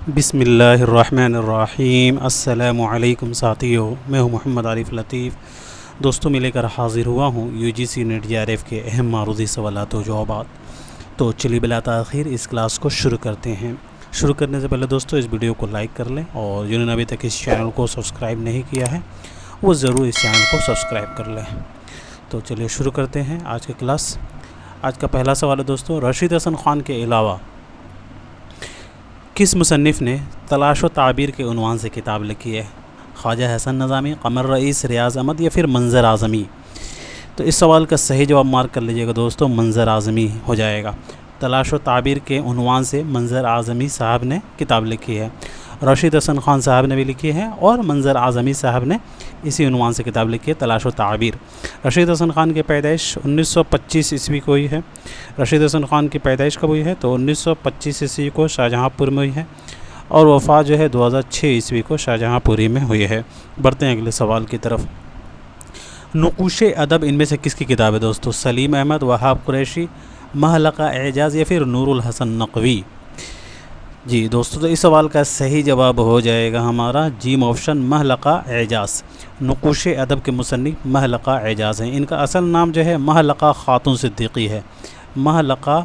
بسم اللہ الرحمن الرحیم۔ السلام علیکم ساتھیو، میں ہوں محمد عارف لطیف۔ دوستوں میں لے کر حاضر ہوا ہوں UGC نیٹ JRF کے اہم معروضی سوالات و جوابات۔ تو چلیے بلا تاخیر اس کلاس کو شروع کرتے ہیں۔ شروع کرنے سے پہلے دوستوں اس ویڈیو کو لائک کر لیں، اور جنہوں نے ابھی تک اس چینل کو سبسکرائب نہیں کیا ہے وہ ضرور اس چینل کو سبسکرائب کر لیں۔ تو چلیے شروع کرتے ہیں آج کی کلاس۔ آج کا پہلا سوال ہے دوستوں، رشید حسن خان کے علاوہ کس مصنف نے تلاش و تعبیر کے عنوان سے کتاب لکھی ہے؟ خواجہ حسن نظامی، قمر رئیس، ریاض احمد یا پھر منظر اعظمی؟ تو اس سوال کا صحیح جواب مارک کر لیجیے گا دوستوں، منظر اعظمی ہو جائے گا۔ تلاش و تعبیر کے عنوان سے منظر اعظمی صاحب نے کتاب لکھی ہے۔ رشید حسن خان صاحب نے بھی لکھی ہے، اور منظر اعظمی صاحب نے اسی عنوان سے کتاب لکھی ہے، تلاش و تعبیر۔ رشید حسن خان کی پیدائش 1925 عیسوی کو ہوئی ہے۔ رشید حسن خان کی پیدائش کب ہوئی ہے؟ تو 1925 عیسوی کو شاہجہاں پور میں ہوئی ہے، اور وفات جو ہے 2006 عیسوی کو شاہجہاں پوری میں ہوئی ہے۔ بڑھتے ہیں اگلے سوال کی طرف۔ نقوش ادب ان میں سے کس کی کتاب ہے دوستو؟ سلیم احمد، وہاب قریشی، محلقہ اعجاز یا پھر نور الحسن نقوی؟ جی دوستو، تو اس سوال کا صحیح جواب ہو جائے گا ہمارا جیم آپشن، محلقہ اعجاز۔ نقوش ادب کے مصنف محلقہ اعجاز ہیں۔ ان کا اصل نام جو ہے محلقہ خاتون صدیقی ہے۔ محلقہ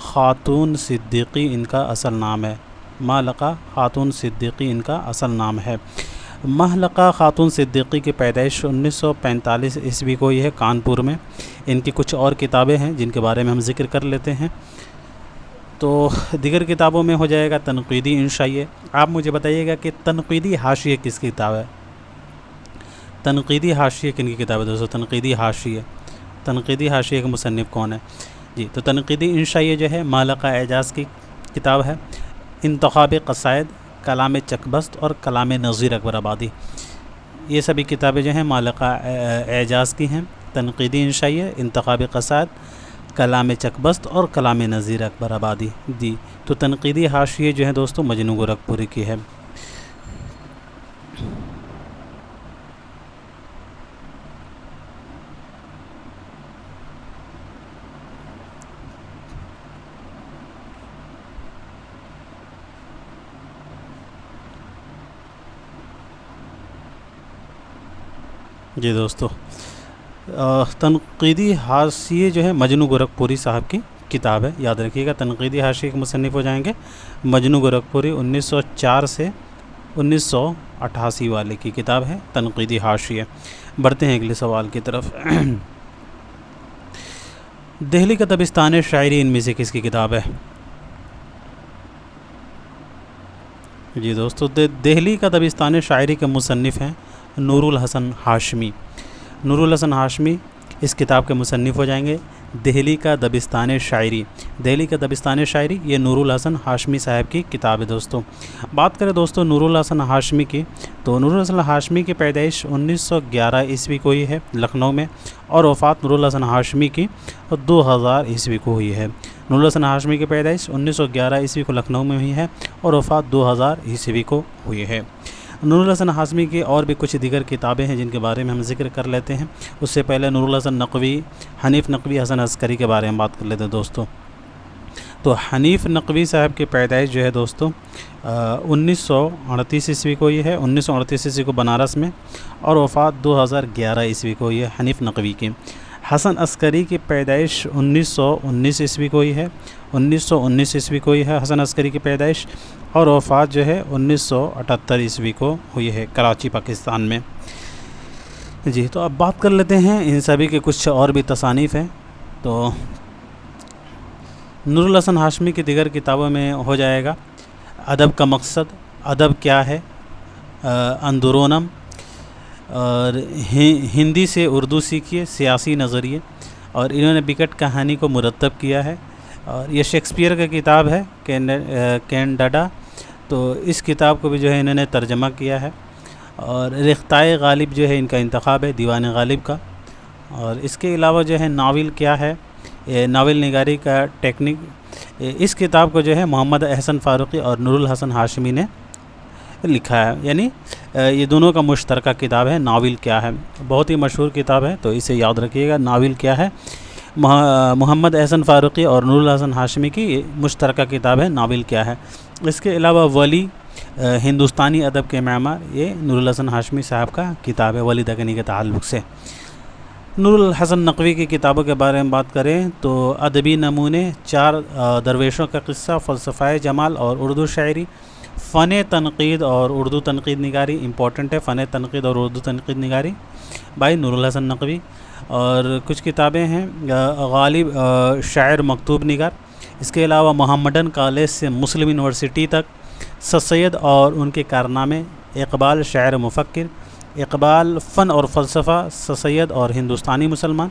خاتون صدیقی ان کا اصل نام ہے۔ محلقہ خاتون صدیقی ان کا اصل نام ہے۔ محلقہ خاتون صدیقی کی پیدائش 1945 عیسوی کو ہوئی ہے کانپور میں۔ ان کی کچھ اور کتابیں ہیں جن کے بارے میں ہم ذکر کر لیتے ہیں۔ تو دیگر کتابوں میں ہو جائے گا تنقیدی انشائیہ۔ آپ مجھے بتائیے گا کہ تنقیدی حاشیہ کس کی کتاب ہے؟ تنقیدی حاشیہ کن کی کتاب ہے دوستو؟ تنقیدی حاشیہ، تنقیدی حاشیہ کے مصنف کون ہے؟ جی تو تنقیدی انشائیہ جو ہے محلقہ اعجاز کی کتاب ہے۔ انتخاب قصائد، کلام چکبست اور کلام نظیر اکبر آبادی، یہ سبھی کتابیں جو ہیں محلقہ اعجاز کی ہیں۔ تنقیدی انشائیہ، انتخاب قصائد، کلام چکبست اور کلام نظیر اکبر آبادی دی۔ تو تنقیدی حاشیہ جو ہے دوستو مجنو گورکھپوری کی ہے۔ جی دوستو، تنقیدی حاشیہ جو ہے مجنو گورکھپوری صاحب کی کتاب ہے، یاد رکھیے گا۔ تنقیدی حاشیہ کے مصنف ہو جائیں گے مجنو گورکھپوری، 1904 سے 1988 والے کی کتاب ہے تنقیدی حاشیہ۔ بڑھتے ہیں اگلے سوال کی طرف۔ دہلی کا دبستان شاعری ان میں سے کس کی کتاب ہے؟ جی دوستو، دہلی کا دبستان شاعری کے مصنف ہیں نور الحسن ہاشمی۔ نور الحسن ہاشمی اس کتاب کے مصنف ہو جائیں گے۔ دہلی کا دبستان شاعری، دہلی کا دبستان شاعری یہ نور الحسن ہاشمی صاحب کی کتاب ہے دوستو۔ بات کریں دوستو نور الحسن ہاشمی کی، تو نور الحسن ہاشمی کی پیدائش 1911 عیسوی کو ہوئی ہے لکھنؤ میں، اور وفات نور الحسن ہاشمی کی 2000 عیسوی کو ہوئی ہے۔ نور الحسن ہاشمی کی پیدائش 1911 عیسوی کو لکھنؤ میں ہوئی ہے، اور وفات 2000 عیسوی کو ہوئی ہے۔ نور الحسن ہاشمی کی اور بھی کچھ دیگر کتابیں ہیں جن کے بارے میں ہم ذکر کر لیتے ہیں۔ اس سے پہلے نور الحسن نقوی، حنیف نقوی، حسن عسکری کے بارے میں بات کر لیتے ہیں دوستو۔ تو حنیف نقوی صاحب کی پیدائش جو ہے دوستو 1938 عیسوی کو ہوئی ہے، 1938 عیسوی کو بنارس میں، اور وفات 2011 عیسوی کو ہوئی ہے حنیف نقوی کی۔ حسن عسکری کی پیدائش 1919 عیسوی کو ہوئی ہے، 1919 عیسوی کو ہوئی ہے حسن عسکری کی پیدائش، اور وفات جو ہے 1978 عیسوی کو ہوئی ہے کراچی پاکستان میں۔ جی تو اب بات کر لیتے ہیں ان سبھی کے کچھ اور بھی تصانیف ہیں۔ تو نور الحسن ہاشمی کی دیگر کتابوں میں ہو جائے گا ادب کا مقصد، ادب کیا ہے، اندرونم، اور ہندی سے اردو سیکھیے، سیاسی نظریے، اور انہوں نے بکٹ کہانی کو مرتب کیا ہے۔ اور یہ شیکسپیئر کا کتاب ہے کینڈیڈا، تو اس کتاب کو بھی جو ہے انہوں نے ترجمہ کیا ہے۔ اور ریختۂ غالب جو ہے ان کا انتخاب ہے دیوان غالب کا۔ اور اس کے علاوہ جو ہے ناول کیا ہے، ناول نگاری کا ٹیکنک، اس کتاب کو جو ہے محمد احسن فاروقی اور نور الحسن ہاشمی نے لکھا ہے، یعنی یہ دونوں کا مشترکہ کتاب ہے ناول کیا ہے۔ بہت ہی مشہور کتاب ہے، تو اسے یاد رکھیے گا۔ ناول کیا ہے، محمد احسن فاروقی اور نور الحسن ہاشمی کی مشترکہ کتاب ہے ناول کیا ہے۔ اس کے علاوہ ولی ہندوستانی ادب کے معمار، یہ نور الحسن ہاشمی صاحب کا کتاب ہے ولی دکنی کے تعلق سے۔ نور الحسن نقوی کی کتابوں کے بارے میں بات کریں تو ادبی نمونے، 4 درویشوں کا قصہ، فلسفہ جمال اور اردو شاعری، فن تنقید اور اردو تنقید نگاری، امپورٹنٹ ہے فن تنقید اور اردو تنقید نگاری بائی نور الحسن نقوی۔ اور کچھ کتابیں ہیں غالب شاعر مکتوب نگار، اس کے علاوہ محمدن کالج سے مسلم یونیورسٹی تک، سر سید اور ان کے کارنامے، اقبال شاعر مفکر، اقبال فن اور فلسفہ، سر سید اور ہندوستانی مسلمان۔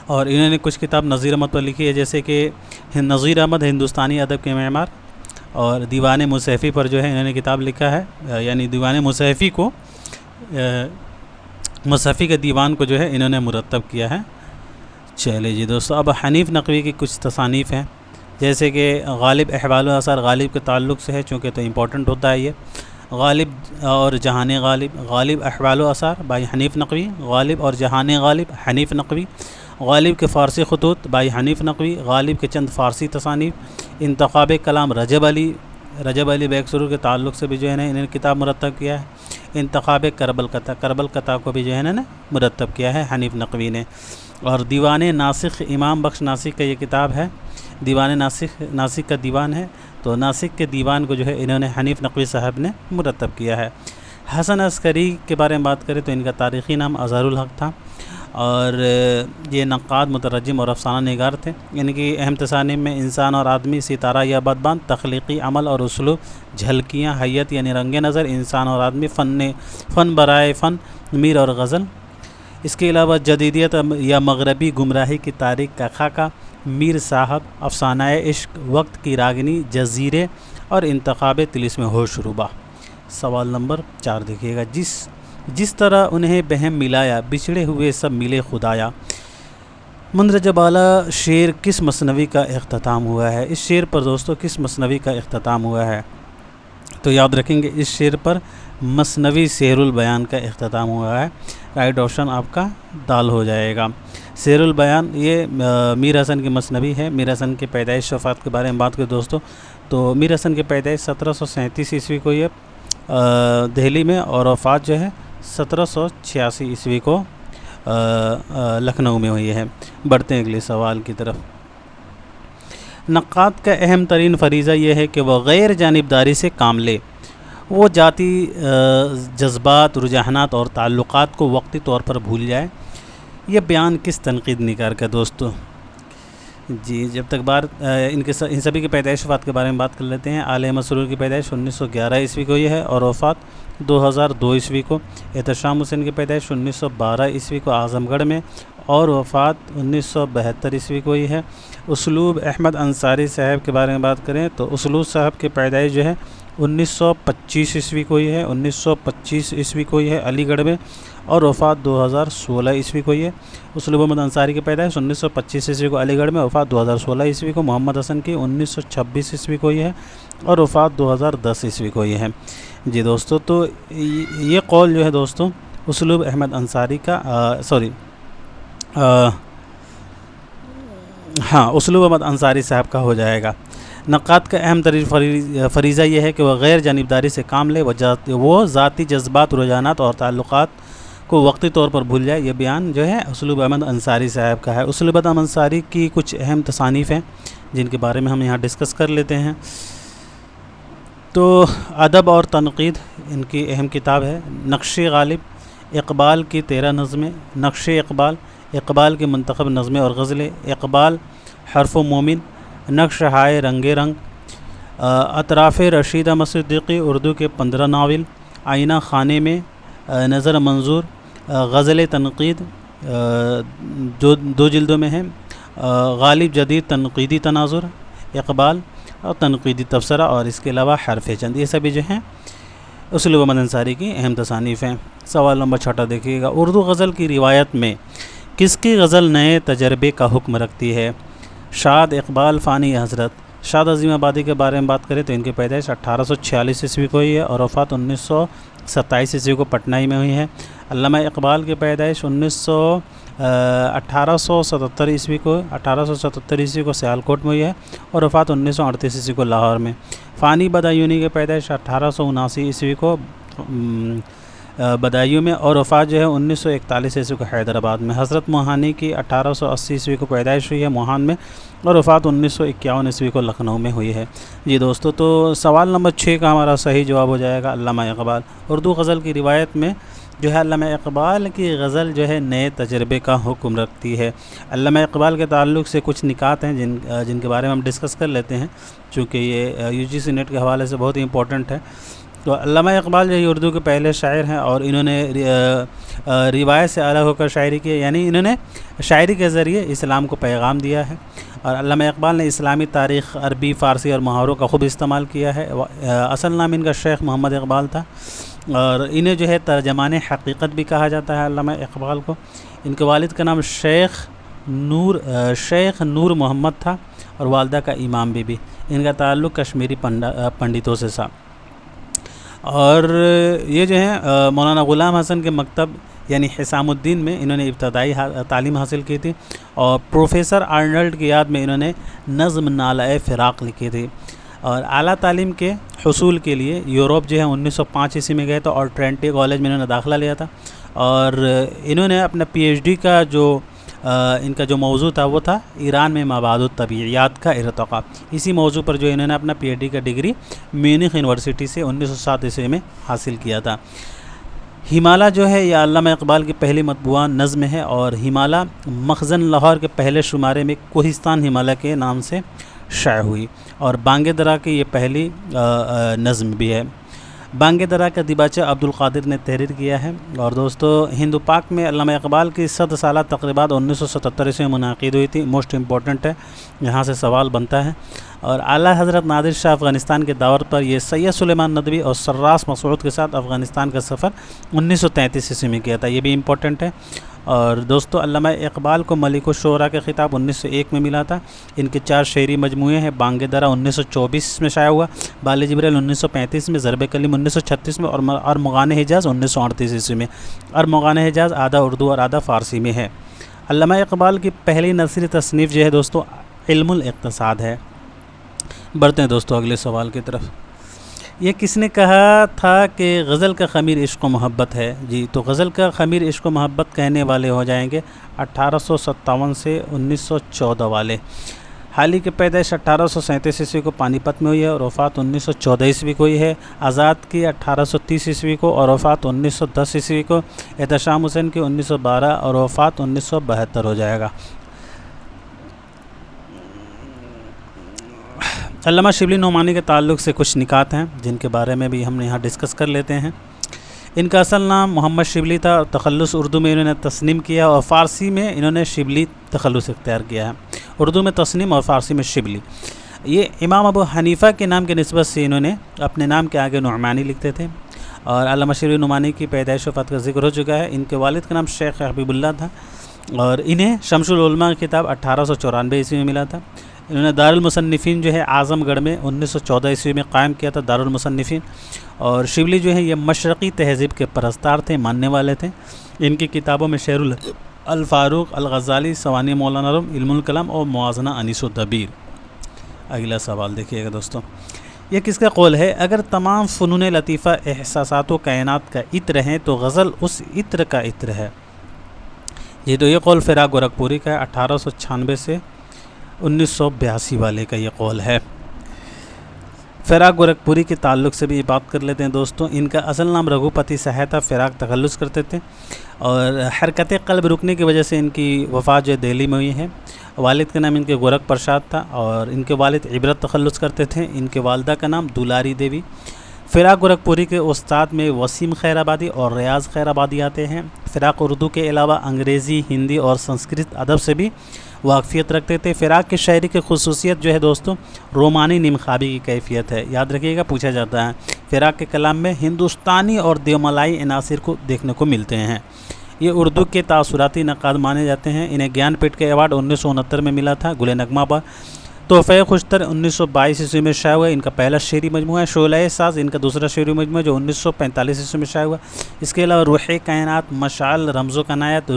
اور انہوں نے کچھ کتاب نذیر احمد پر لکھی ہے، جیسے کہ نذیر احمد ہندوستانی ادب کے معمار، اور دیوان مصحفی پر جو ہے انہوں نے کتاب لکھا ہے، یعنی دیوان مصحفی کو مصحفی کے دیوان کو جو ہے انہوں نے مرتب کیا ہے۔ چلے جی دوستو، اب حنیف نقوی کی کچھ تصانیف ہیں، جیسے کہ غالب احوال و آثار، غالب کے تعلق سے ہے چونکہ تو امپورٹنٹ ہوتا ہے یہ، غالب اور جہان غالب، غالب احوال و آثار بائی حنیف نقوی، غالب اور جہان غالب حنیف نقوی، غالب کے فارسی خطوط بائی حنیف نقوی، غالب کے چند فارسی تصانیف، انتخاب کلام رجب علی بیگ سرور کے تعلق سے بھی جو ہے نا انہوں نے کتاب مرتب کیا ہے، انتخاب کربل قطع کو بھی جو ہے نا مرتب کیا ہے حنیف نقوی نے۔ اور دیوان ناسخ امام بخش ناسک کا یہ کتاب ہے، دیوان ناسک کا دیوان ہے، تو ناسک کے دیوان کو جو ہے انہوں نے حنیف نقوی صاحب نے مرتب کیا ہے۔ حسن عسکری کے بارے میں بات کریں تو ان کا تاریخی نام اظہر الحق تھا، اور یہ نقاد، مترجم اور افسانہ نگار تھے۔ ان کی اہم تصانیف میں انسان اور آدمی، ستارہ یا بدبان، تخلیقی عمل اور اسلوب، جھلکیاں، حیت یعنی رنگ نظر، انسان اور آدمی، فن برائے فن، میر اور غزل۔ اس کے علاوہ جدیدیت یا مغربی گمراہی کی تاریخ کا خاکہ، میر صاحب، افسانہ عشق، وقت کی راگنی، جزیرے اور انتخاب طلسم ہوش ربا۔ سوال نمبر 4 دیکھیے گا، جس طرح انہیں بہم ملایا، بچھڑے ہوئے سب ملے خدایا۔ مندرجہ بالا شعر کس مثنوی کا اختتام ہوا ہے؟ اس شعر پر دوستو کس مثنوی کا اختتام ہوا ہے؟ تو یاد رکھیں گے اس شعر پر مثنوی سحر البیان کا اختتام ہوا ہے۔ رائٹ آپشن آپ کا دال ہو جائے گا۔ سحر البیان یہ میر حسن کی مثنوی ہے۔ میر حسن کے پیدائش وفات کے بارے میں بات کریں دوستو، تو میر حسن کی پیدائش 1737 عیسوی کو یہ دہلی میں، اور وفات جو ہے 1786 عیسوی کو لکھنؤ میں ہوئی ہے۔ بڑھتے ہیں اگلے سوال کی طرف۔ نقاد کا اہم ترین فریضہ یہ ہے کہ وہ غیر جانبداری سے کام لے، وہ ذاتی جذبات، رجحانات اور تعلقات کو وقتی طور پر بھول جائے۔ یہ بیان کس تنقید نگار کا دوستو؟ جی، جب تک ان سبھی کی پیدائش وفات کے بارے میں بات کر لیتے ہیں۔ عالم مسرور کی پیدائش 1911 عیسوی کو یہ ہے، اور وفات 2002 عیسوی کو۔ احتشام حسین کی پیدائش 1912 عیسوی کو اعظم گڑھ میں، اور وفات 1972 عیسوی کو یہ ہے۔ اسلوب احمد انصاری صاحب کے بارے میں بات کریں تو اسلوب صاحب کی پیدائش جو ہے 1925 عیسوی کو یہ ہے، 1925 عیسوی کو یہ ہے علی گڑھ میں، اور وفات 2016 عیسوی کو یہ۔ اسلوب احمد انصاری کی پیدائش 1925 عیسوی کو علی گڑھ میں، وفات 2016 عیسوی کو۔ محمد حسن کی 1926 عیسوی کو یہ ہے، اور وفات 2010 عیسوی کو یہ ہے۔ جی دوستو، تو یہ قول جو ہے دوستو اسلوب احمد انصاری کا اسلوب احمد انصاری صاحب کا ہو جائے گا۔ نقاد کا اہم ترین فریضہ یہ ہے کہ وہ غیر جانبداری سے کام لے، وہ ذاتی جذبات، رجحانات اور تعلقات کو وقتی طور پر بھول جائے۔ یہ بیان جو ہے اسلوب احمد انصاری صاحب کا ہے۔ اسلوب احمد انصاری کی کچھ اہم تصانیف ہیں جن کے بارے میں ہم یہاں ڈسکس کر لیتے ہیں۔ تو ادب اور تنقید ان کی اہم کتاب ہے۔ نقش غالب، اقبال کی 13 نظمیں، نقش اقبال کی منتخب نظمیں اور غزلیں، اقبال حرف و مومن، نقش ہائے رنگ رنگ، اطراف رشید احمد صدیقی اردو کے 15 ناول، آئینہ خانے میں، نظر منظور، غزل تنقید جو 2 جلدوں میں ہے، غالب جدید تنقیدی تناظر، اقبال اور تنقیدی تبصرہ، اور اس کے علاوہ حرف چند، یہ سبھی جو ہیں اسلوب احمد انصاری کی اہم تصانیف ہیں۔ سوال نمبر 6 دیکھیے گا، اردو غزل کی روایت میں کس کی غزل نئے تجربے کا حکم رکھتی ہے؟ شاد، اقبال، فانی یا حضرت؟ شاد عظیم آبادی کے بارے میں بات کریں تو ان کی پیدائش 1846 عیسوی کو ہوئی ہے، اور وفات 1927 عیسوی کو پٹنہ میں ہوئی ہے۔ علامہ اقبال کی پیدائش 1877 عیسوی کو سیالکوٹ میں ہوئی ہے اور وفات 1938 عیسوی کو لاہور میں۔ فانی بدایونی کی پیدائش 1879 عیسوی کو بدایوں میں اور وفات جو ہے 1941 عیسوی کو حیدرآباد میں۔ حضرت موہانی کی 1880 عیسوی کو پیدائش ہوئی ہے موہان میں اور وفات 1951 عیسوی کو لکھنؤ میں ہوئی ہے۔ جی دوستو، تو سوال نمبر 6 کا ہمارا صحیح جواب ہو جائے گا علامہ اقبال۔ اردو غزل کی روایت میں جو ہے علامہ اقبال کی غزل جو ہے نئے تجربے کا حکم رکھتی ہے۔ علامہ اقبال کے تعلق سے کچھ نکات ہیں جن کے بارے میں ہم ڈسکس کر لیتے ہیں، چونکہ یہ UGC نیٹ کے حوالے سے بہت ہی امپورٹنٹ ہے۔ تو علامہ اقبال جو ہے اردو کے پہلے شاعر ہیں اور انہوں نے روایت سے الگ ہو کر شاعری کی ہے، یعنی انہوں نے شاعری کے ذریعے اسلام کو پیغام دیا ہے۔ اور علامہ اقبال نے اسلامی تاریخ، عربی، فارسی اور محاوروں کا خوب استعمال کیا ہے۔ اصل نام ان کا شیخ محمد اقبال تھا اور انہیں جو ہے ترجمان حقیقت بھی کہا جاتا ہے علامہ اقبال کو۔ ان کے والد کا نام شیخ نور محمد تھا اور والدہ کا امام بی بی۔ ان کا تعلق کشمیری پنڈتوں سے تھا اور یہ جو ہے مولانا غلام حسن کے مکتب یعنی حسام الدین میں انہوں نے ابتدائی تعلیم حاصل کی تھی اور پروفیسر آرنلڈ کی یاد میں انہوں نے نظم نالۂ فراق لکھی تھی۔ اور اعلیٰ تعلیم کے حصول کے لیے یورپ جو ہے 1905 عیسوی میں گئے تھے اور ٹرینٹی کالج میں انہوں نے داخلہ لیا تھا اور انہوں نے اپنا PhD کا ان کا جو موضوع تھا وہ تھا ایران میں مبادئ الطبیعیات کا ارتقاء۔ اسی موضوع پر جو انہوں نے اپنا PhD کا ڈگری میونخ یونیورسٹی سے 1907 عیسوی میں حاصل کیا تھا۔ ہمالہ جو ہے یہ علامہ اقبال کی پہلی مطبوعہ نظم ہے اور ہمالہ مخزن لاہور کے پہلے شمارے میں کوہستان ہمالہ کے نام سے شائع ہوئی اور بانگ درا کی یہ پہلی نظم بھی ہے۔ بانگ درا کا دیباچہ عبد القادر نے تحریر کیا ہے۔ اور دوستو، ہند و پاک میں علامہ اقبال کی 100 سالہ تقریبات 1977 عیسوی میں منعقد ہوئی تھی۔ موسٹ امپورٹنٹ ہے، یہاں سے سوال بنتا ہے۔ اور اعلیٰ حضرت نادر شاہ افغانستان کے دعوت پر یہ سید سلیمان ندوی اور سراس مسعود کے ساتھ افغانستان کا سفر 1933 عیسوی میں کیا تھا، یہ بھی امپورٹنٹ ہے۔ اور دوستو، علامہ اقبال کو ملک الشعراء کا خطاب 1901 میں ملا تھا۔ ان کے 4 شعری مجموعے ہیں۔ بانگ درا 1924 میں شائع ہوا، بال جبریل 1935 میں، ضرب کلیم 1936 میں اور مغان حجاز 1938 عیسوی میں۔ اور مغان حجاز آدھا اردو اور آدھا فارسی میں ہے۔ علامہ اقبال کی پہلی نثری تصنیف جو ہے دوستو علم الاقتصاد ہے۔ بڑھتے ہیں دوستو اگلے سوال کی طرف۔ یہ کس نے کہا تھا کہ غزل کا خمیر عشق و محبت ہے؟ جی تو غزل کا خمیر عشق و محبت کہنے والے ہو جائیں گے 1857 سے 1914 والے۔ حالی کی پیدائش 1837 عیسوی کو پانی پت میں ہوئی ہے اور وفات 1914 عیسوی کو ہوئی ہے۔ آزاد کی 1830 عیسوی کو اور وفات 1910 عیسوی کو۔ احتشام حسین کی 1912 اور وفات 1972 ہو جائے گا۔ علامہ شبلی نعمانی کے تعلق سے کچھ نکات ہیں جن کے بارے میں بھی ہم یہاں ڈسکس کر لیتے ہیں۔ ان کا اصل نام محمد شبلی تھا اور تخلص اردو میں انہوں نے تسنیم کیا اور فارسی میں انہوں نے شبلی تخلص اختیار کیا ہے۔ اردو میں تسنیم اور فارسی میں شبلی۔ یہ امام ابو حنیفہ کے نام کی نسبت سے انہوں نے اپنے نام کے آگے نعمانی لکھتے تھے۔ اور علامہ شبلی نعمانی کی پیدائش و وفات کا ذکر ہو چکا ہے۔ ان کے والد کا نام شیخ حبیب اللہ تھا اور انہیں شمس العلماء کا خطاب 1894 عیسوی میں ملا تھا۔ انہوں نے دارالمصنفین جو ہے اعظم گڑھ میں 1914 عیسوی میں قائم کیا تھا دارالمصنفین۔ اور شبلی جو ہے یہ مشرقی تہذیب کے پرستار تھے، ماننے والے تھے۔ ان کی کتابوں میں شعر الفاروق، الغزالی، سوانح مولانا روم، علم الکلام اور موازنہ انیس الدبیر۔ اگلا سوال دیکھیے گا دوستو، یہ کس کا قول ہے؟ اگر تمام فنون لطیفہ احساسات و کائنات کا عطر ہیں تو غزل اس عطر کا عطر ہے۔ یہ تو یہ قول فراق گورکھپوری کا ہے، 1896 سے 1982 والے کا یہ قول ہے۔ فراق گورکھپوری کے تعلق سے بھی بات کر لیتے ہیں دوستوں۔ ان کا اصل نام رگھوپتی سہائے تھا، فراق تخلص کرتے تھے اور حرکت قلب رکنے کی وجہ سے ان کی وفات جو دہلی میں ہوئی ہے۔ والد کا نام ان کے گورکھ پرساد تھا اور ان کے والد عبرت تخلص کرتے تھے۔ ان کے والدہ کا نام دولاری دیوی۔ فراق گورکھپوری کے استاد میں وسیم خیر آبادی اور ریاض خیر آبادی آتے ہیں۔ فراق اردو کے علاوہ انگریزی، ہندی اور سنسکرت ادب سے بھی واقفیت رکھتے تھے۔ فراق کی شاعری کی خصوصیت جو ہے دوستوں رومانی نیم خوابی کی کیفیت ہے، یاد رکھیے گا، پوچھا جاتا ہے۔ فراق کے کلام میں ہندوستانی اور دیوملائی عناصر کو دیکھنے کو ملتے ہیں۔ یہ اردو کے تاثراتی نقاد مانے جاتے ہیں۔ انہیں گیان پیٹھ کے ایوارڈ 1969 میں ملا تھا گل نغمہ پر۔ تحفہ خوشتر 1922 عیسوی میں شائع ہوا۔ ان کا پہلا شعری مجموعہ ہے شعلۂ ساز، ان کا دوسرا شعری مجموعہ جو 1945 عیسوی میں شائع ہوا۔ اس کے علاوہ روح کائنات، مشعل، رمز و کنایت،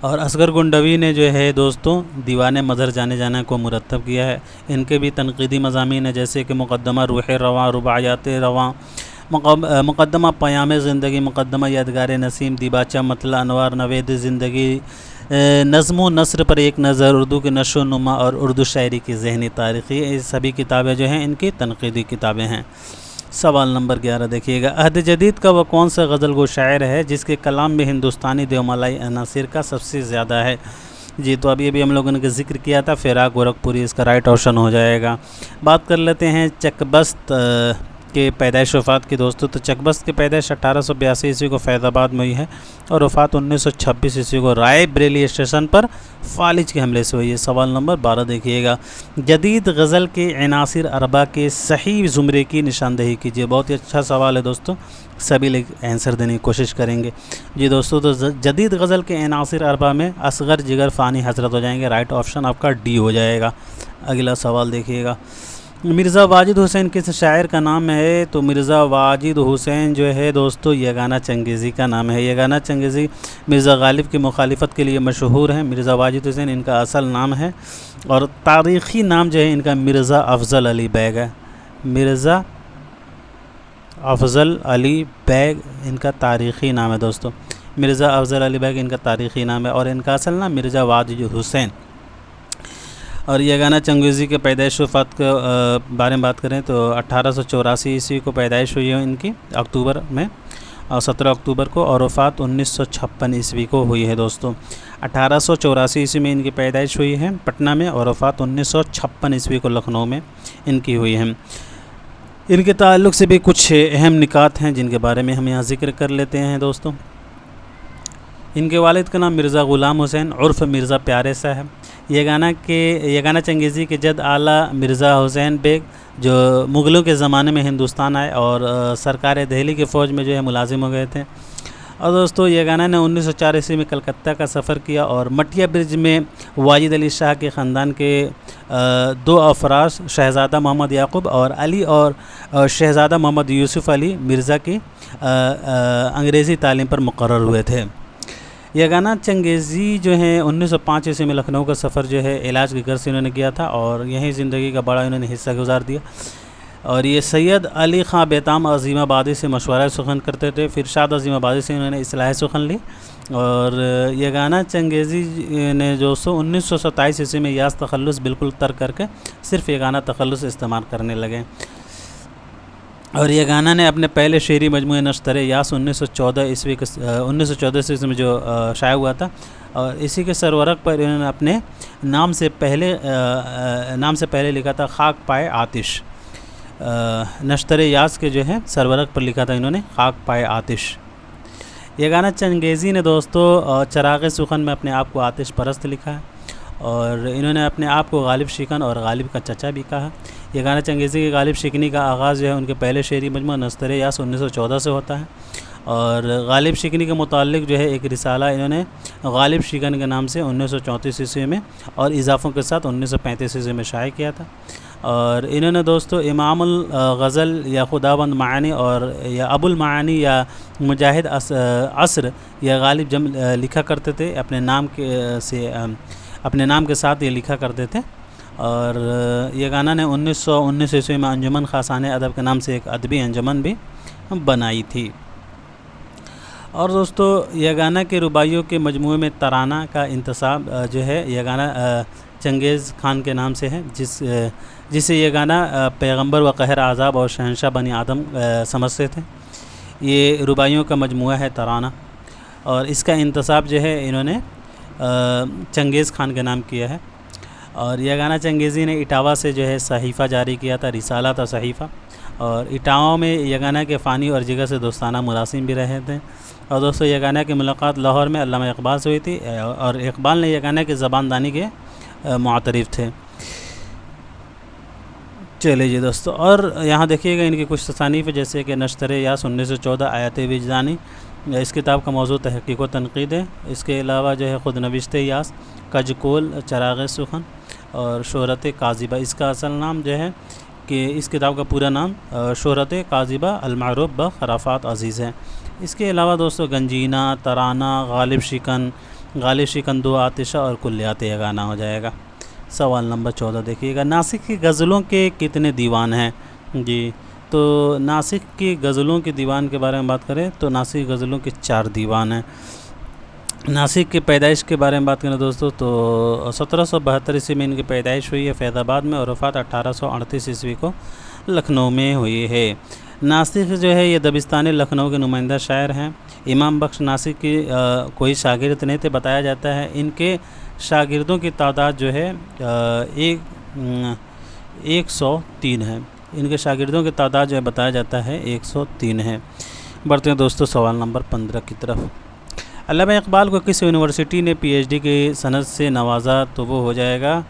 اور اصغر گنڈوی نے جو ہے دوستوں دیوان مظہر جانے جانا کو مرتب کیا ہے. ان کے بھی تنقیدی مضامین ہیں جیسے کہ مقدمہ روح رواں، رباعیات رواں، مقدمہ پیام زندگی، مقدمہ یادگار نسیم، دیباچہ مطلع انوار، نوید زندگی، نظم و نثر پر ایک نظر، اردو کی نشو و نما اور اردو شاعری کی ذہنی تاریخی. یہ سبھی کتابیں جو ہیں ان کی تنقیدی کتابیں ہیں. سوال نمبر 11 دیکھیے گا، عہد جدید کا وہ کون سا غزل گو شاعر ہے جس کے کلام میں ہندوستانی دیومالائی عناصر کا سب سے زیادہ ہے؟ جی تو ابھی ابھی ہم لوگوں نے ذکر کیا تھا، فراق گورکھپوری اس کا رائٹ آپشن ہو جائے گا. بات کر لیتے ہیں چکبست کے پیدائش وفات کی دوستوں. تو چکبست کی پیدائش 1882 عیسوی کو فیض آباد میں ہوئی ہے اور وفات 1926 عیسوی کو رائے بریلی اسٹیشن پر فالج کے حملے سے ہوئی ہے. سوال نمبر 12 دیکھیے گا، جدید غزل کے عناصر اربع کے صحیح زمرے کی نشاندہی کیجیے. بہت ہی اچھا سوال ہے دوستوں، سبھی لوگ آنسر دینے کی کوشش کریں گے. جی دوستوں، تو جدید غزل کے عناصر اربع میں اصغر، جگر، فانی، حضرت ہو جائیں گے. رائٹ آپشن آپ کا ڈی ہو جائے گا. اگلا سوال دیکھیے گا، مرزا واجد حسین کس شاعر کا نام ہے؟ تو مرزا واجد حسین جو ہے دوستو یگانہ چنگیزی کا نام ہے. یگانہ چنگیزی مرزا غالب کی مخالفت کے لیے مشہور ہیں. مرزا واجد حسین ان کا اصل نام ہے اور تاریخی نام جو ہے ان کا مرزا افضل علی بیگ ہے. مرزا افضل علی بیگ ان کا تاریخی نام ہے دوستو. مرزا افضل علی بیگ ان کا تاریخی نام ہے اور ان کا اصل نام مرزا واجد حسین. اور یگانہ چنگیزی کے پیدائش وفات کے بارے میں بات کریں تو 1884 عیسوی کو پیدائش ہوئی ہے ان کی اکتوبر میں، اور 17 اکتوبر کو، اور وفات 1956 عیسوی کو ہوئی ہے دوستوں. 1884 عیسوی میں ان کی پیدائش ہوئی ہے پٹنہ میں اور وفات 1956 عیسوی کو لکھنؤ میں ان کی ہوئی ہے. ان کے تعلق سے بھی کچھ اہم نکات ہیں جن کے بارے میں ہم یہاں ذکر کر لیتے ہیں دوستوں. ان کے والد کا نام مرزا غلام حسین عرف مرزا پیارے صاحب. یگانہ چنگیزی کے جد اعلیٰ مرزا حسین بیگ جو مغلوں کے زمانے میں ہندوستان آئے اور سرکار دہلی کی فوج میں جو ہے ملازم ہو گئے تھے. اور دوستو یگانہ نے 1904 عیسوی میں کلکتہ کا سفر کیا اور مٹیا برج میں واجد علی شاہ کے خاندان کے 2 افراد شہزادہ محمد یعقوب اور علی اور شہزادہ محمد یوسف علی مرزا کی انگریزی تعلیم پر مقرر ہوئے تھے. یگانہ چنگیزی جو ہیں 1905 عیسوی میں لکھنؤ کا سفر جو ہے علاج کی غرض سے انہوں نے کیا تھا اور یہیں زندگی کا بڑا انہوں نے حصہ گزار دیا. اور یہ سید علی خاں بیتام عظیم آبادی سے مشورہ سخن کرتے تھے. پھر شاد عظیم آبادی سے انہوں نے اصلاح سخن لی اور یگانہ چنگیزی نے جو 1927 عیسوی میں یاس تخلص بالکل ترک کر کے صرف یگانہ تخلص استعمال کرنے لگے. اور یگانہ نے اپنے پہلے شعری مجموعہ نشتر یاس 1914 عیسوی میں جو شائع ہوا تھا اور اسی کے سرورق پر انہوں نے اپنے نام سے پہلے لکھا تھا خاک پائے آتش. نشتر یاس کے جو ہے سرورق پر لکھا تھا انہوں نے خاک پائے آتش. یگانہ چنگیزی نے دوستو چراغ سخن میں اپنے آپ کو آتش پرست لکھا ہے اور انہوں نے اپنے آپ کو غالب شکن اور غالب کا چچا بھی کہا. یگانہ چنگیزی کی غالب شکنی کا آغاز جو ہے ان کے پہلے شعری مجموعہ نشتر یاس 1914 سے ہوتا ہے اور غالب شکنی کے متعلق جو ہے ایک رسالہ انہوں نے غالب شکن کے نام سے 1934 عیسوی میں اور اضافوں کے ساتھ 1935 عیسوی میں شائع کیا تھا. اور انہوں نے دوستو امام الغزل یا خداوند معانی اور یا ابو المعانی یا مجاہد عصر یا غالب لکھا کرتے تھے اپنے نام کے ساتھ یہ لکھا کرتے تھے. اور یگانہ نے 1919 عیسوی میں انجمن خاصان ادب کے نام سے ایک ادبی انجمن بھی بنائی تھی. اور دوستو یگانہ کے رباعیوں کے مجموعے میں ترانہ کا انتصاب جو ہے یگانہ چنگیز خان کے نام سے ہے جسے یگانہ پیغمبر و قہر عذاب اور شہنشاہ بنی آدم سمجھتے تھے. یہ رباعیوں کا مجموعہ ہے ترانہ اور اس کا انتصاب جو ہے انہوں نے چنگیز خان کے نام کیا ہے. اور یگانہ چنگیزی نے اٹاوا سے جو ہے صحیفہ جاری کیا تھا، رسالہ تھا صحیفہ. اور اٹاوا میں یگانہ کے فانی اور جگر سے دوستانہ مراسم بھی رہے تھے. اور دوستو یگانہ کی ملاقات لاہور میں علامہ اقبال سے ہوئی تھی اور اقبال نے یگانہ کی زبان دانی کے معترف تھے. چلے جی دوستو، اور یہاں دیکھیے گا ان کی کچھ تصانیف جیسے کہ نشتر یاس 1914 آیات وجدانی، اس کتاب کا موضوع تحقیق و تنقید ہے. اس کے علاوہ جو ہے خود نوشت یاس، کجکول، چراغ سخن اور شہرت کاذبہ. اس کا اصل نام جو ہے کہ اس کتاب کا پورا نام شہرت کاذبہ المعروف بخرافات عزیز ہے. اس کے علاوہ دوستو گنجینہ، ترانہ، غالب شکن، غالب شکندو آتشہ اور کلیات یگانہ ہو جائے گا۔ سوال نمبر 14 دیکھیے گا، ناسک کی غزلوں کے کتنے دیوان ہیں؟ جی تو ناسک کی غزلوں کے دیوان کے بارے میں بات کریں تو ناسک کی غزلوں کے 4 دیوان ہیں۔ ناسک کی پیدائش کے بارے میں بات کریں دوستو تو 1772 عیسوی میں ان کی پیدائش ہوئی ہے فیض آباد میں، اور وفات 1838 عیسوی کو لکھنؤ میں ہوئی ہے۔ ناسک جو ہے یہ دبستانی لکھنؤ کے نمائندہ شاعر ہیں۔ امام بخش ناسک کی کوئی شاگرد نہیں تھے، بتایا جاتا ہے ان کے شاگردوں کی تعداد جو ہے 103 ہے۔ ان کے شاگردوں کی تعداد جو ہے بتایا جاتا ہے 103 ہے۔ بڑھتے ہیں دوستو سوال نمبر 15 کی طرف۔ علامہ اقبال کو کس یونیورسٹی نے پی ایچ ڈی کی سند سے نوازا؟ تو وہ ہو جائے گا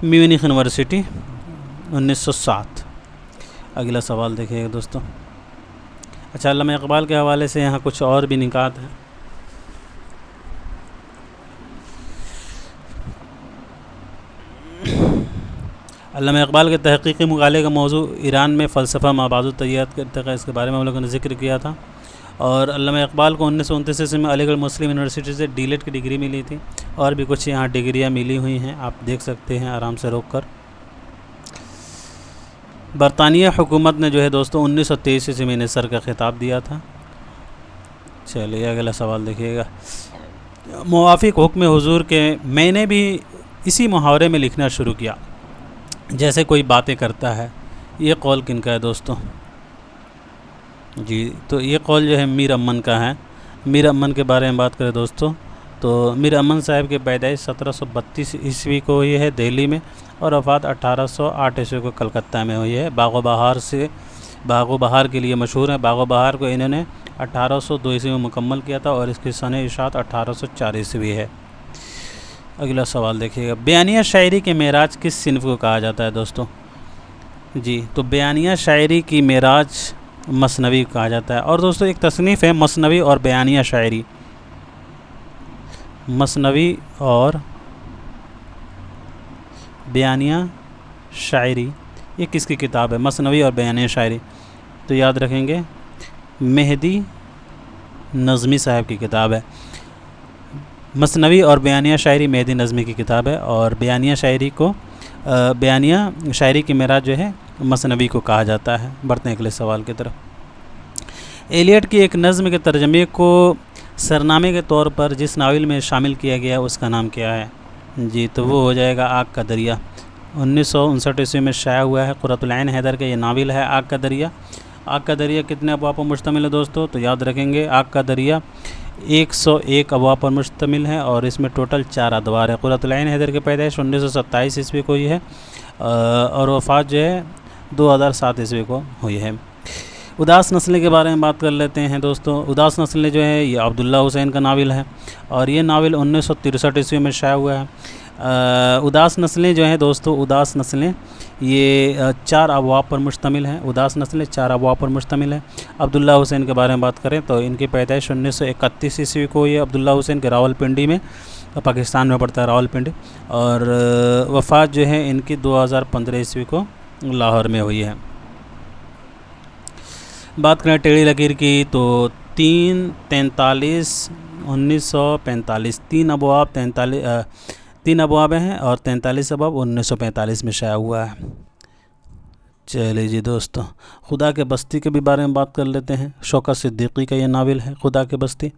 میونخ یونیورسٹی 1907۔ اگلا سوال دیکھیے گا دوستو۔ اچھا، علامہ اقبال کے حوالے سے یہاں کچھ اور بھی نکات ہیں۔ علامہ اقبال کے تحقیقی مقالے کا موضوع ایران میں فلسفہ مابعد الطیات کا ارتقاء، اس کے بارے میں ہم لوگوں نے ذکر کیا تھا۔ اور علامہ اقبال کو 1929 عیسوی میں علی گڑھ مسلم یونیورسٹی سے ڈی لیٹ کی ڈگری ملی تھی، اور بھی کچھ یہاں ڈگریاں ملی ہوئی ہیں، آپ دیکھ سکتے ہیں آرام سے روک کر۔ برطانیہ حکومت نے جو ہے دوستو 1923 عیسوی میں نثر کا خطاب دیا تھا۔ چلیے اگلا سوال دیکھیے گا۔ موافق حکم حضور کے میں نے بھی اسی محاورے میں لکھنا شروع کیا جیسے کوئی باتیں کرتا ہے، یہ قول کن کا ہے دوستو؟ جی تو یہ قول جو ہے میر امن کا ہے۔ میر امن کے بارے میں بات کریں دوستو تو میر امن صاحب کی پیدائش 1732 عیسوی کو ہوئی ہے دہلی میں، اور وفات 1808 عیسوی کو کلکتہ میں ہوئی ہے۔ باغ و بہار کے لیے مشہور ہیں۔ باغ و بہار کو انہوں نے 1802 عیسوی میں مکمل کیا تھا، اور اس کی سنہ اشاعت 1804 عیسوی ہے۔ اگلا سوال دیکھیے گا، بیانیہ شاعری کے معراج کس صنف کو کہا جاتا ہے دوستو؟ جی تو بیانیہ شاعری کی معراج مثنوی کہا جاتا ہے۔ اور دوستو ایک تصنیف ہے مثنوی اور بیانیہ شاعری۔ مثنوی اور بیانیہ شاعری یہ کس کی کتاب ہے؟ مثنوی اور بیانیہ شاعری تو یاد رکھیں گے مہدی نظمی صاحب کی کتاب ہے۔ مثنوی اور بیانیہ شاعری مہدی نظمی کی کتاب ہے، اور بیانیہ شاعری کی معراج جو ہے مثنوی کو کہا جاتا ہے۔ بڑھتے ہیں اگلے سوال کی طرف۔ ایلیٹ کی ایک نظم کے ترجمے کو سرنامے کے طور پر جس ناول میں شامل کیا گیا اس کا نام کیا ہے؟ جی تو وہ ہو جائے گا آگ کا دریا۔ 1959 عیسوی میں شائع ہوا ہے، قرۃ العین حیدر کا یہ ناول ہے آگ کا دریا۔ آگ کا دریا کتنے ابواب پر مشتمل ہے دوستو؟ تو یاد رکھیں گے آگ کا دریا 101 ابواب پر مشتمل ہے، اور اس میں ٹوٹل 4 ادوار ہے۔ قرۃ العین حیدر کی پیدائش 1927 عیسوی کو ہوئی ہے، اور وفات جو ہے 2007 عیسوی کو ہوئی ہے۔ اداس نسلیں کے بارے میں بات کر لیتے ہیں دوستو۔ اداس نسلیں جو ہے یہ عبداللہ حسین کا ناول ہے، اور یہ ناول 1963 عیسوی میں شائع ہوا ہے۔ اداس نسلیں جو ہیں دوستو، اداس نسلیں یہ 4 ابواب پر مشتمل ہیں۔ اداس نسلیں 4 ابواب پر مشتمل ہیں۔ عبداللہ حسین کے بارے میں بات کریں تو ان کی پیدائش 1931 عیسوی کو ہوئی ہے۔ عبداللہ حسین کے راول پنڈی میں، پاکستان میں پڑتا ہے راول پنڈی، اور وفات جو ہے ان کی 2015 عیسوی کو لاہور میں ہوئی ہے۔ بات کریں ٹیڑھی لکیر کی تو 1945 3 ابواب ہیں، اور 43 ابواب 1945 میں شائع ہوا ہے۔ چلیے جی دوستو، خدا کے بستی کے بھی بارے میں بات کر لیتے ہیں۔ شوکت صدیقی کا یہ ناول ہے خدا کے بستی،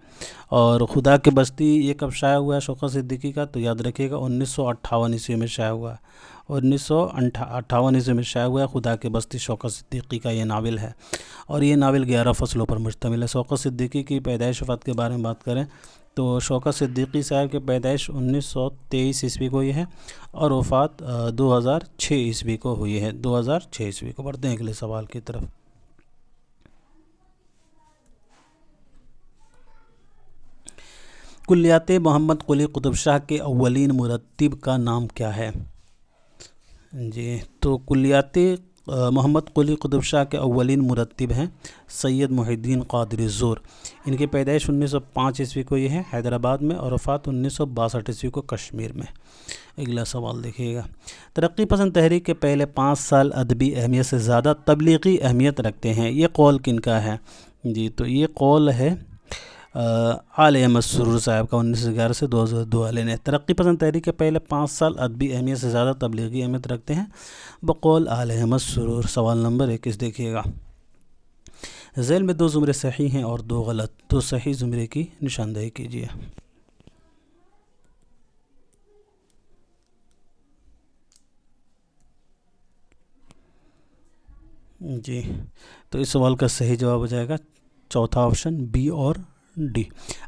اور خدا کے بستی یہ کب شائع ہوا ہے شوکت صدیقی کا؟ تو یاد رکھیے گا 1958 عیسوی میں شائع ہوا ہے۔ 1958 عیسوی میں شائع ہوا ہے خدا کے بستی، شوکت صدیقی کا یہ ناول ہے، اور یہ ناول 11 فصلوں پر مشتمل ہے۔ شوکت صدیقی کی پیدائش وفات کے بارے میں بات کریں تو شوکت صدیقی صاحب کی پیدائش 1923 عیسوی کو ہوئی ہے، اور وفات 2006 عیسوی کو ہوئی ہے، 2006 عیسوی کو۔ بڑھتے ہیں اگلے سوال کی طرف۔ کلیات محمد قلی قطب شاہ کے اولین مرتب کا نام کیا ہے؟ جی تو کلیات محمد قلی قطب شاہ کے اولین مرتب ہیں سید محی الدین قادری زور۔ ان کی پیدائش 1905 عیسوی کو یہ ہے حیدرآباد میں، اور وفات 1962 عیسوی کو کشمیر میں۔ اگلا سوال دیکھیے گا۔ ترقی پسند تحریک کے پہلے 5 سال ادبی اہمیت سے زیادہ تبلیغی اہمیت رکھتے ہیں، یہ قول کن کا ہے؟ جی تو یہ قول ہے آل احمد سرور صاحب کا 1911 سے 2002 والے نے۔ ترقی پسند تحریک کے پہلے 5 سال ادبی اہمیت سے زیادہ تبلیغی اہمیت رکھتے ہیں بقول آل احمد سرور۔ سوال نمبر 21 دیکھیے گا، ذیل میں 2 زمرے صحیح ہیں اور 2 غلط، 2 صحیح زمرے کی نشاندہی کیجیے۔ جی تو اس سوال کا صحیح جواب ہو جائے گا چوتھا آپشن بی اور ڈی۔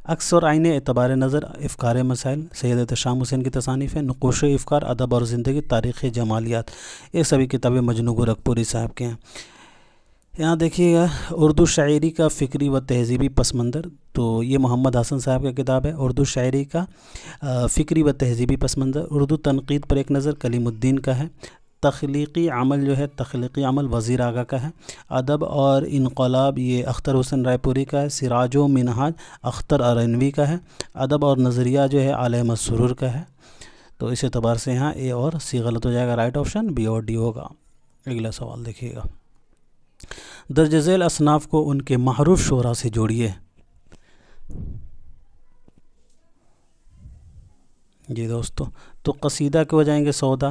عکس اور آئینے، اعتبار نظر، افکار مسائل، سید احتشام حسین کی تصانیف ہیں، نقوش افکار، ادب اور زندگی، تاریخ جمالیات، یہ سبھی کتابیں مجنوں گورکھپوری صاحب کے ہیں۔ یہاں دیکھیے گا اردو شاعری کا فکری و تہذیبی پس منظر، تو یہ محمد حسن صاحب کا کتاب ہے، اردو شاعری کا فکری و تہذیبی پس منظر۔ اردو تنقید پر ایک نظر کلیم الدین کا ہے۔ تخلیقی عمل جو ہے، تخلیقی عمل وزیر آغا کا ہے۔ ادب اور انقلاب یہ اختر حسین رائے پوری کا ہے۔ سراج و منہاج اختر ارنوی کا ہے۔ ادب اور نظریہ جو ہے آل احمد سرور کا ہے۔ تو اس اعتبار سے یہاں اے اور سی غلط ہو جائے گا، رائٹ آپشن بی اور ڈی ہوگا۔ اگلا سوال دیکھیے گا، درج ذیل اصناف کو ان کے معروف شعراء سے جوڑیے۔ جی دوستو، تو قصیدہ کے ہو جائیں گے سودا،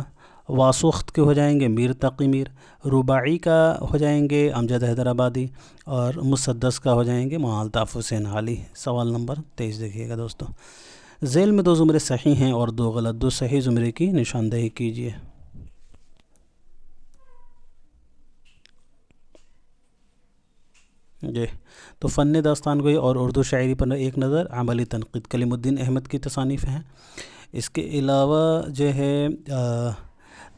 واسخت کے ہو جائیں گے میر تقی میر، رباعی کا ہو جائیں گے امجد حیدرآبادی، اور مسدس کا ہو جائیں گے مولانا الطاف حسین حالی۔ سوال نمبر 23 دیکھیے گا دوستو، ذیل میں 2 زمرے صحیح ہیں اور 2 غلط، 2 صحیح زمرے کی نشاندہی کیجیے۔ جی تو فن داستان گوئی اور اردو شاعری پر ایک نظر، عملی تنقید کلیم الدین احمد کی تصانیف ہیں۔ اس کے علاوہ جو ہے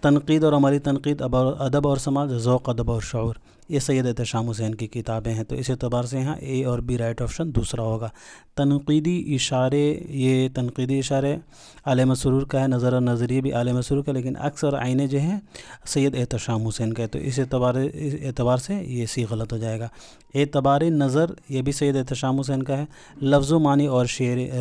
تنقید اور عملی تنقید، ادب اور سماج، ذوق ادب اور شعور، یہ سید احتشام حسین کی کتابیں ہیں۔ تو اس اعتبار سے یہاں اے اور بی رائٹ آپشن دوسرا ہوگا۔ تنقیدی اشارے، یہ تنقیدی اشارے آل احمد سرور کا ہے، نظر اور نظریہ بھی آل احمد سرور کا، لیکن عکس اور آئینے جو ہیں سید احتشام حسین کا ہے۔ تو اس اعتبار سے یہ سی غلط ہو جائے گا۔ اعتبار نظر یہ بھی سید احتشام حسین کا ہے۔ لفظ و معنی اور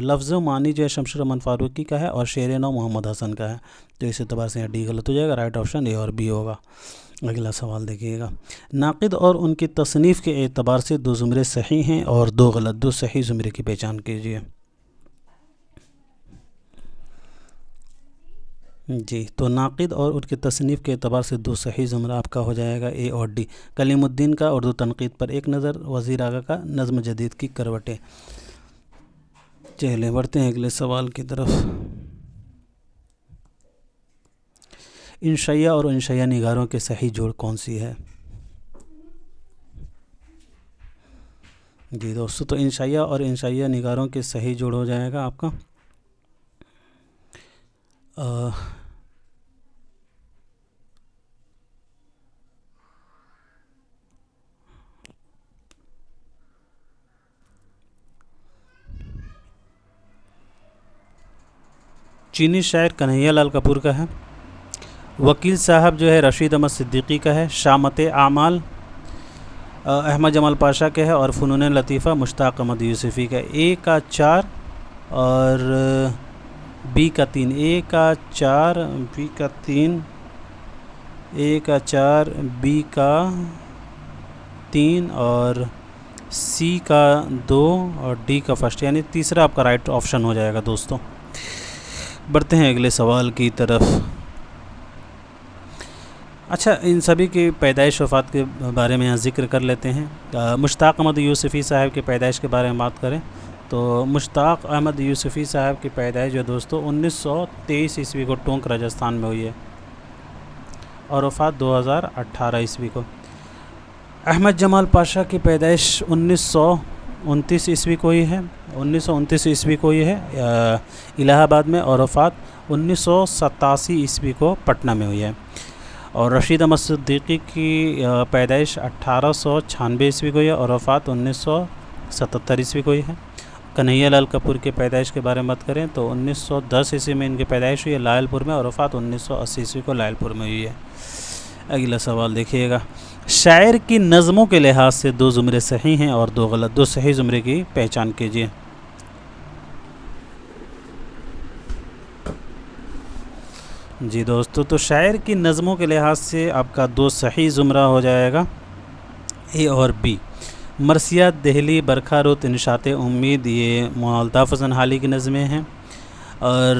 لفظ و معنی جو ہے شمس رحمان فاروقی کا ہے، اور شعر نو محمد حسن کا ہے۔ تو اس اعتبار سے ڈی غلط ہو جائے گا، رائٹ آپشن اے اور بی ہوگا۔ اگلا سوال دیکھیے گا، ناقد اور ان کی تصنیف کے اعتبار سے 2 زمرے صحیح ہیں اور 2 غلط، 2 صحیح زمرے کی پہچان کیجیے۔ جی تو ناقد اور ان کی تصنیف کے اعتبار سے 2 صحیح زمرہ آپ کا ہو جائے گا اے اور ڈی۔ کلیم الدین کا اردو تنقید پر ایک نظر، وزیر آغا کا نظم جدید کی کروٹیں۔ چلیں بڑھتے ہیں اگلے سوال کی طرف، انشائیہ اور انشائیہ نگاروں کے صحیح جوڑ کون سی ہے؟ جی دوستو، تو انشائیہ اور انشائیہ نگاروں کے صحیح جوڑ ہو جائے گا آپ کا چینی شاعر کنہیا لال کپور کا ہے، وکیل صاحب جو ہے رشید احمد صدیقی کا ہے، شامت اعمال احمد جمال پاشا کے ہے، اور فنون لطیفہ مشتاق احمد یوسفی کا ہے۔ اے کا 4 اور بی کا 3، اے کا 4 بی کا 3، اے کا 4 بی کا 3 اور سی کا 2 اور ڈی کا فرسٹ، یعنی تیسرا آپ کا رائٹ آپشن ہو جائے گا دوستوں۔ بڑھتے ہیں اگلے سوال کی طرف۔ اچھا، ان سبھی کی پیدائش وفات کے بارے میں یہاں ذکر کر لیتے ہیں۔ مشتاق احمد یوسفی صاحب کی پیدائش کے بارے میں بات کریں تو مشتاق احمد یوسفی صاحب کی پیدائش جو دوستو 1923 عیسوی کو ٹونک راجستھان میں ہوئی ہے، اور وفات 2018 عیسوی کو۔ احمد جمال پاشا کی پیدائش 1929 عیسوی کو ہی ہے، 1929 عیسوی کو ہی ہے الہ آباد میں، اور وفات 1987 عیسوی کو پٹنہ میں ہوئی ہے۔ اور رشید احمد صدیقی کی پیدائش 1896 عیسوی کو ہوئی ہے، اور وفات 1977 عیسوی کو ہی ہے۔ کنہیا لال کپور کی پیدائش کے بارے میں بات کریں تو 1910 عیسوی میں ان کی پیدائش ہوئی ہے لائل پور میں، اور وفات 1980 عیسوی کو لائل پور میں ہوئی ہے۔ اگلا سوال دیکھیے گا، شاعر کی نظموں کے لحاظ سے 2 زمرے صحیح ہیں اور 2 غلط، 2 صحیح زمرے کی پہچان کیجیے۔ جی دوستو، تو شاعر کی نظموں کے لحاظ سے آپ کا 2 صحیح زمرہ ہو جائے گا اے اور بی۔ مرثیہ دہلی برکھا رت انشاط امید یہ مولانا الطاف حسن حالی کی نظمیں ہیں، اور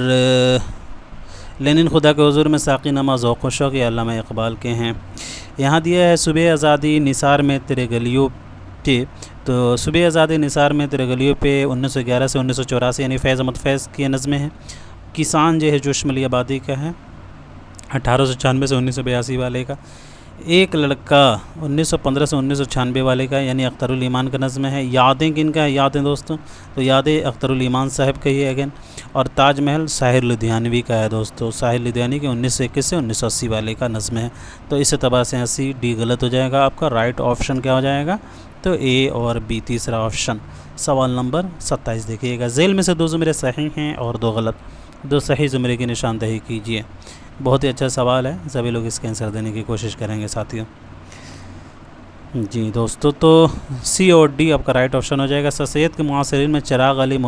لینن خدا کے حضور میں ساقی نما ذوق و شوق یہ علامہ اقبال کے ہیں۔ یہاں دیا ہے صبح آزادی نثار میں تیرے گلیوں پہ، تو صبح آزادی نثار میں تیرے گلیوں پہ 1911 سے 1984 یعنی فیض احمد فیض کی نظمیں ہیں۔ کسان جو ہے جو شمالی آبادی کا ہے 1896 سے 1982 والے کا۔ ایک لڑکا 1915 سے 1996 والے کا یعنی اختر الایمان کا نظم ہے۔ یادیں کن کا ہے؟ یادیں دوستوں تو یادیں اختر الایمان صاحب کا ہی ہے اگین۔ اور تاج محل ساحر لدھیانوی کا ہے دوستوں، ساحر لدھیانوی کے 1921 سے 1980 والے کا نظم ہے۔ تو اس اعتبار سے 80 ڈی غلط ہو جائے گا، آپ کا رائٹ آپشن کیا ہو جائے گا؟ تو اے اور بی تیسرا آپشن۔ سوال نمبر 27 دیکھیے گا، ذیل میں سے 2 زمرے صحیح ہیں اور 2 غلط، 2 صحیح زمرے کی نشاندہی کیجیے۔ بہت ہی اچھا سوال ہے، سبھی لوگ اس کا آنسر دینے کی کوشش کریں گے ساتھیوں۔ جی دوستو، تو سی اور ڈی آپ کا رائٹ آپشن ہو جائے گا۔ سر سید کے معاصرین میں چراغ علی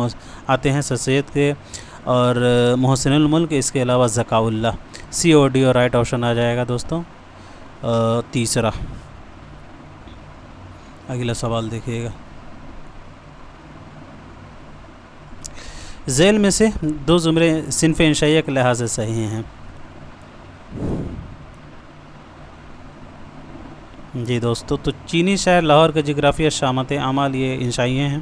آتے ہیں، سر سید کے، اور محسن الملک، اس کے علاوہ ذکاء اللہ۔ سی اور ڈی اور رائٹ آپشن آ جائے گا دوستوں تیسرا۔ اگلا سوال دیکھیے گا، ذیل میں سے 2 زمرے صنف انشائیہ کے لحاظ سے صحیح ہیں۔ جی دوستو، تو چینی شہر لاہور کا جغرافیہ شامت اعمال یہ انشائیے ہیں۔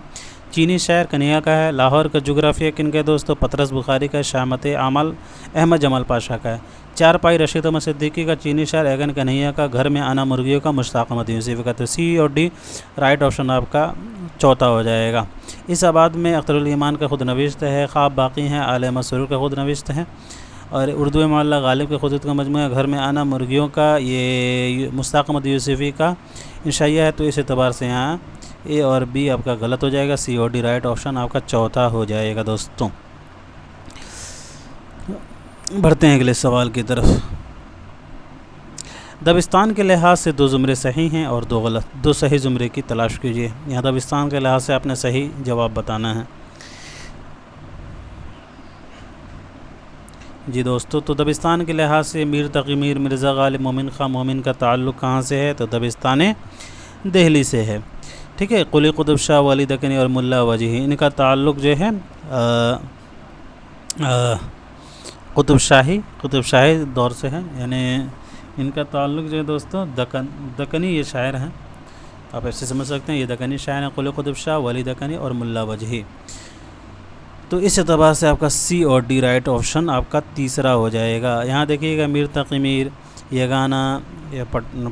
چینی شہر کنیا کا ہے، لاہور کا جغرافیہ کن کا ہے دوستو؟ پطرس بخاری کا، شامت اعمال احمد جمال پاشا کا ہے۔ چارپائی رشید احمد صدیقی کا، چینی شہر ایگن کنہیا کا، گھر میں آنا مرغیوں کا مشتاق احمد یوسفی کا۔ تو سی اور ڈی رائٹ آپشن آپ کا چوتھا ہو جائے گا۔ اس آباد میں اختر الایمان کا خود نوشت ہے، خواب باقی ہیں عالیہ مسرور کا خود نوشت ہے، اور اردو معلّہ غالب کے خطوط کا مجموعہ گھر میں آنا مرغیوں کا یہ مشتاق احمد یوسفی کا انشائیہ ہے۔ تو اس اعتبار سے یہاں اے اور بی آپ کا غلط ہو جائے گا، سی اور ڈی رائٹ آپشن آپ کا چوتھا ہو جائے گا دوستوں۔ بڑھتے ہیں اگلے سوال کی طرف۔ دبستان کے لحاظ سے 2 زمرے صحیح ہیں اور 2 غلط، 2 صحیح زمرے کی تلاش کیجیے۔ یہاں دبستان کے لحاظ سے آپ نے صحیح جواب بتانا ہے۔ جی دوستو، تو دبستان کے لحاظ سے میر تقی میر مرزا غالب مومن خان مومن کا تعلق کہاں سے ہے؟ تو دبستان دہلی سے ہے، ٹھیک ہے۔ قلی قطب شاہ، ولی دکنی اور ملا وجیہی، ان کا تعلق جو ہے قطب شاہی دور سے ہے، یعنی ان کا تعلق جو ہے دوستو دکنی یہ شاعر ہیں، آپ ایسے سمجھ سکتے ہیں، یہ دکنی شاعر ہیں، قلی قطب شاہ، ولی دکنی اور ملا وجیہی۔ تو اس اعتبار سے آپ کا سی اور ڈی رائٹ آپشن آپ کا تیسرا ہو جائے گا۔ یہاں دیکھیے گا، میر تقی میر، یگانہ،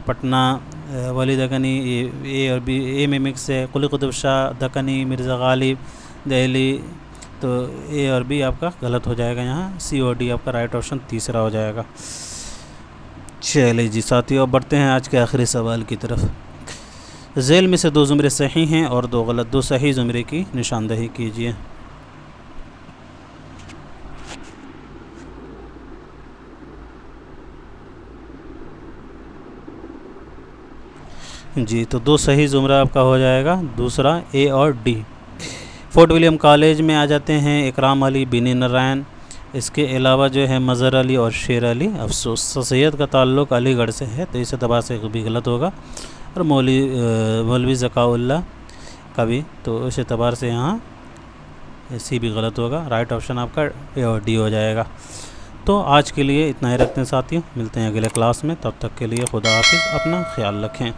پٹنہ، ولی دکنی، اے اور بی، اے میں مکس ہے، قلی قطب شاہ، دکنی، مرزا غالب، دہلی، تو اے اور بی آپ کا غلط ہو جائے گا، یہاں سی اور ڈی آپ کا رائٹ آپشن تیسرا ہو جائے گا۔ چلیے جی ساتھیو، اب بڑھتے ہیں آج کے آخری سوال کی طرف۔ ذیل میں سے 2 زمرے صحیح ہیں اور 2 غلط، 2 صحیح زمرے کی نشاندہی کیجیے۔ جی، تو 2 صحیح زمرہ آپ کا ہو جائے گا، دوسرا اے اور ڈی۔ فورٹ ولیم کالج میں آ جاتے ہیں اکرام علی، بینی نارائن، اس کے علاوہ جو ہے مظہر علی اور شیر علی افسوس۔ سید کا تعلق علی گڑھ سے ہے، تو اس اعتبار سے بھی غلط ہوگا، اور مولوی ذکاء اللہ کا بھی، تو اس اعتبار سے یہاں سی بھی غلط ہوگا، رائٹ آپشن آپ کا اے اور ڈی ہو جائے گا۔ تو آج کے لیے اتنا ہی رکھتے ہیں ساتھیوں، ملتے ہیں اگلے کلاس میں، تب تک کے لیے خدا حافظ، اپنا خیال رکھیں۔